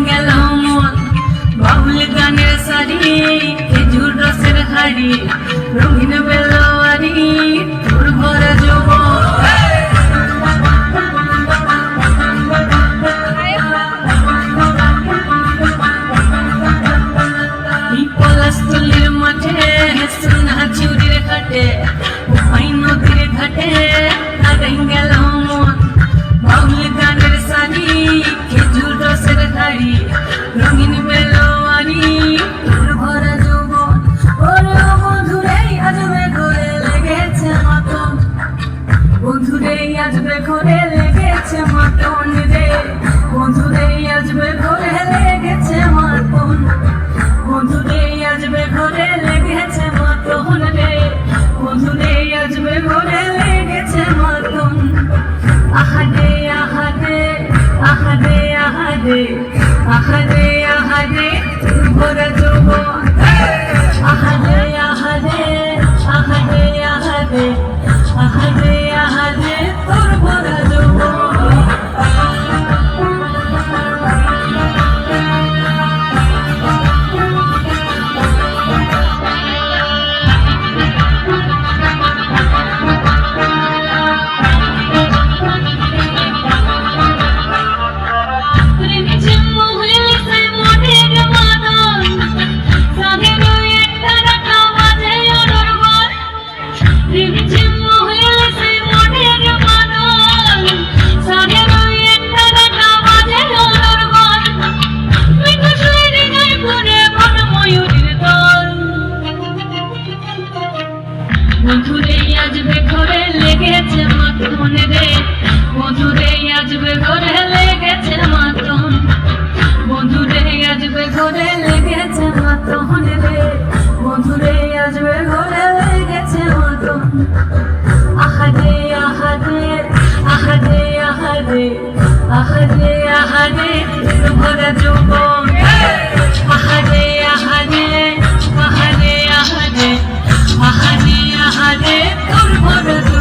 গেল মন বাউল গানের সারি খেজুর রসের হাড়ি রঙিন বেলাওয়ারি তোর ভরা যৌবন পলাশতলির মাঠে সোনা চুরির ঘাটে নদীর ঘাটে গেল মন বাউল গানের সারি খেজুর রসের হাড়ি রঙিন বেলাওয়ারি তোর ভরা যৌবন ওরে বন্ধুরে আজবে ঘরে লেগেছে মাতন বন্ধুরে আজবে ঘরে লেগেছে মাতন রে বন্ধুরে আজবে ঘরে লেগেছে মাতন বন্ধুরে আজবে ঘরে লেগেছে মাতন রে বন্ধুরে আজবে ঘরে লেগেছে মাতন আহাদে আহাদে আহাদে আহাদে আহাদে আহাদে ভরা যৌবন আহাদে আহাদে আহাদে আহাদে আহাদে আহাদে তোর ভরা যৌবন বন্ধুরে আজবে ঘরে লেগেছে মাতন রে বন্ধুরে আজবে ঘরে লেগেছে মাতন বন্ধুরে আজবে ঘরে লেগেছে মাতন রে বন্ধুরে আজবে ঘরে লেগেছে মাতন আহাদে আহাদে আহাদে আহাদে আহাদে আহাদে ভরা যৌবন আহাদে আহাদে আহাদে আহাদে আহাদে আহাদে তোর ভরা